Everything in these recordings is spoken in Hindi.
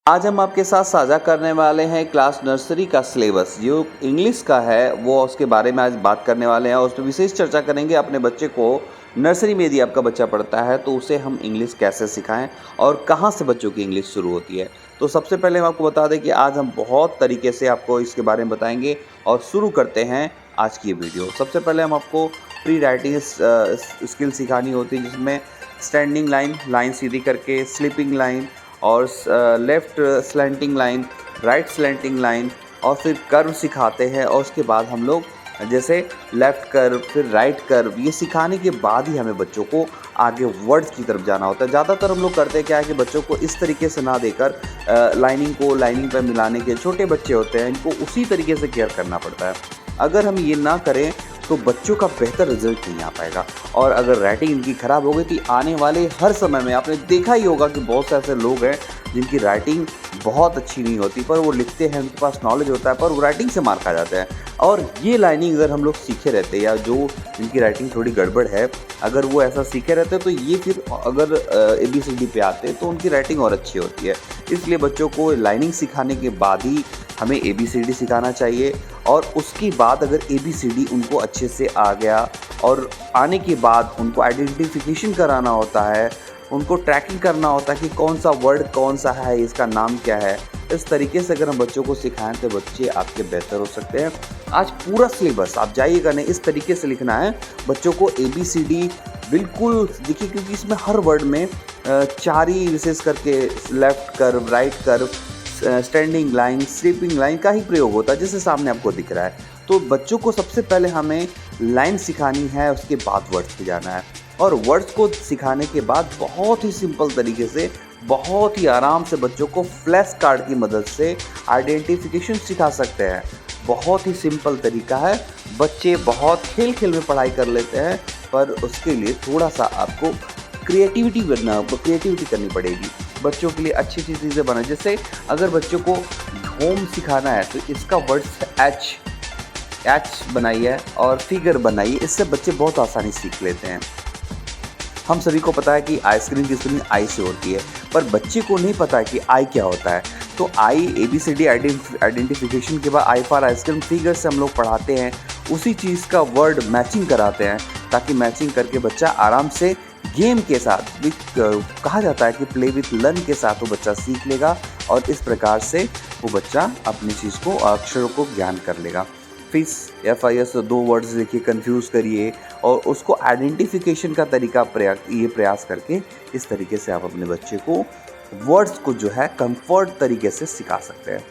आज हम आपके साथ साझा करने वाले हैं क्लास नर्सरी का सिलेबस जो इंग्लिश का है, वो उसके बारे में आज बात करने वाले हैं और उस पर विशेष चर्चा करेंगे। अपने बच्चे को नर्सरी में यदि आपका बच्चा पढ़ता है तो उसे हम इंग्लिश कैसे सिखाएं और कहां से बच्चों की इंग्लिश शुरू होती है। तो सबसे पहले हम आपको बता दें कि आज हम बहुत तरीके से आपको इसके बारे में बताएंगे और शुरू करते हैं आज की ये वीडियो। सबसे पहले हम आपको प्री राइटिंग स्किल सिखानी होती है, जिसमें स्टैंडिंग लाइन, लाइन सीधी करके, स्लीपिंग लाइन और left slanting line, right slanting line और फिर कर्व सिखाते हैं। और उसके बाद हम लोग जैसे लेफ़्ट कर्व फिर राइट कर्व, ये सिखाने के बाद ही हमें बच्चों को आगे वर्ड्स की तरफ जाना होता है। ज़्यादातर हम लोग करते क्या है कि बच्चों को इस तरीके से ना देकर लाइनिंग को लाइनिंग पर मिलाने के, छोटे बच्चे होते हैं इनको उसी तरीके से केयर करना पड़ता है। अगर हम ये ना करें तो बच्चों का बेहतर रिजल्ट नहीं आ पाएगा। और अगर राइटिंग इनकी ख़राब हो गई तो आने वाले हर समय में आपने देखा ही होगा कि बहुत से ऐसे लोग हैं जिनकी राइटिंग बहुत अच्छी नहीं होती, पर वो लिखते हैं, उनके पास नॉलेज होता है, पर वो राइटिंग से मार खा जाते हैं। और ये लाइनिंग अगर हम लोग सीखे रहते, या जो जिनकी राइटिंग थोड़ी गड़बड़ है, अगर वो ऐसा सीखे रहते तो ये फिर अगर ABCD पे आते तो उनकी राइटिंग और अच्छी होती है। इसलिए बच्चों को लाइनिंग सिखाने के बाद ही हमें ABCD सिखाना चाहिए। और उसके बाद अगर ABCD उनको अच्छे से आ गया और आने के बाद उनको आइडेंटिफिकेशन कराना होता है, उनको ट्रैकिंग करना होता है कि कौन सा वर्ड कौन सा है, इसका नाम क्या है। इस तरीके से अगर हम बच्चों को सिखाएं तो बच्चे आपके बेहतर हो सकते हैं। आज पूरा सिलेबस आप जाइएगा नहीं, इस तरीके से लिखना है बच्चों को ABCD बिल्कुल। देखिए, क्योंकि इसमें हर वर्ड में 4 ही विशेष करके left curve, right curve, standing line, sleeping line का ही प्रयोग होता है, जैसे सामने आपको दिख रहा है। तो बच्चों को सबसे पहले हमें लाइन सिखानी है, उसके बाद वर्ड्स पे जाना है। और वर्ड्स को सिखाने के बाद बहुत ही सिंपल तरीके से, बहुत ही आराम से बच्चों को फ्लैश कार्ड की मदद से आइडेंटिफिकेशन सिखा सकते हैं। बहुत ही सिंपल तरीका है। बच्चे बहुत खेल खेल में पढ़ाई कर लेते हैं, पर उसके लिए थोड़ा सा आपको क्रिएटिविटी करनी पड़ेगी। बच्चों के लिए अच्छी अच्छी चीज़ें बनाए। जैसे अगर बच्चों को होम सिखाना है तो इसका वर्ड्स एच बनाइए और फिगर बनाइए, इससे बच्चे बहुत आसानी सीख लेते हैं। हम सभी को पता है कि आइसक्रीम की स्पेलिंग आई से होती है, पर बच्चे को नहीं पता है कि आई क्या होता है। तो आई ABCD आइडेंटिफिकेशन के बाद आई फॉर आइसक्रीम, फिगर से हम लोग पढ़ाते हैं, उसी चीज़ का वर्ड मैचिंग कराते हैं, ताकि मैचिंग करके बच्चा आराम से गेम के साथ, कहा जाता है कि प्ले विथ लर्न के साथ वो बच्चा सीख लेगा। और इस प्रकार से वो बच्चा अपनी चीज़ को, अक्षरों को ज्ञान कर लेगा। फिश FIS 2 वर्ड्स लिखिए, कंफ्यूज करिए और उसको आइडेंटिफिकेशन का तरीका प्रयास करके इस तरीके से आप अपने बच्चे को वर्ड्स को जो है कंफर्ट तरीके से सिखा सकते हैं।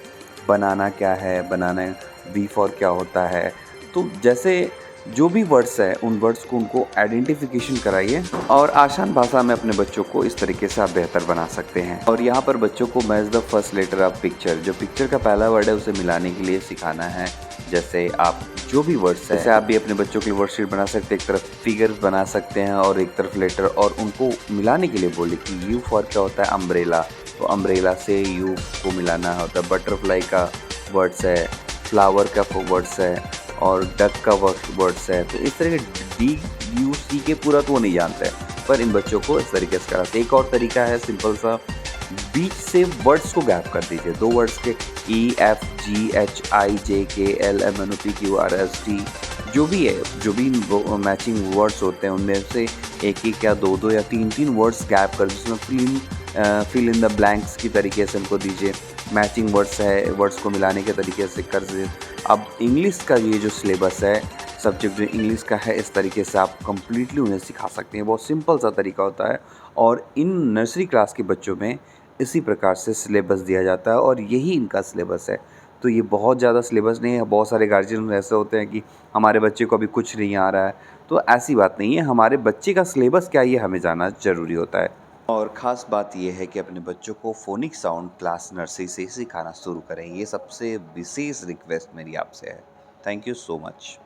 बनाना क्या है, बनाना बी फॉर क्या होता है। तो जैसे जो भी वर्ड्स है उन वर्ड्स को उनको आइडेंटिफिकेशन कराइए और आसान भाषा में अपने बच्चों को इस तरीके से आप बेहतर बना सकते हैं। और यहाँ पर बच्चों को match the first letter of picture, जो पिक्चर का पहला वर्ड है उसे मिलाने के लिए सिखाना है। जैसे आप जो भी वर्ड्स है, जैसे आप भी अपने बच्चों के लिए वर्डशीट बना सकते हैं, एक तरफ फिगर बना सकते हैं और एक तरफ लेटर, और उनको मिलाने के लिए बोले कि यू फॉर क्या होता है, अम्ब्रेला, तो अम्ब्रेला से यू को मिलाना होता है। बटरफ्लाई का वर्ड्स है, फ्लावर का वर्ड्स है और डक का वर्ड्स है। तो इस तरह के DUC के पूरा तो वो नहीं जानते हैं, पर इन बच्चों को इस तरीके से कराते। एक और तरीका है सिंपल सा, बीच से वर्ड्स को गैप कर दीजिए। 2 वर्ड्स के EFGHIJKLMNOPQRST जो भी है, जो भी मैचिंग वर्ड्स होते हैं उनमें से एक या दो या तीन वर्ड्स गैप कर, जिसमें फिल इन द ब्लैंक्स की तरीके से उनको दीजिए। मैचिंग वर्ड्स है, वर्ड्स को मिलाने के तरीके से कर दीजिए। अब इंग्लिश का ये जो सिलेबस है, सब्जेक्ट जो इंग्लिश का है, इस तरीके से आप कम्प्लीटली उन्हें सिखा सकते हैं। बहुत सिंपल सा तरीका होता है और इन नर्सरी क्लास के बच्चों में इसी प्रकार से सिलेबस दिया जाता है और यही इनका सिलेबस है। तो ये बहुत ज़्यादा सिलेबस नहीं है। बहुत सारे गार्जियन ऐसे होते हैं कि हमारे बच्चे को अभी कुछ नहीं आ रहा है, तो ऐसी बात नहीं है। हमारे बच्चे का सिलेबस क्या है ये हमें जानना ज़रूरी होता है। और ख़ास बात यह है कि अपने बच्चों को फ़ोनिक साउंड क्लास नर्सरी से सिखाना शुरू करें। ये सबसे विशेष रिक्वेस्ट मेरी आपसे है। Thank you so much.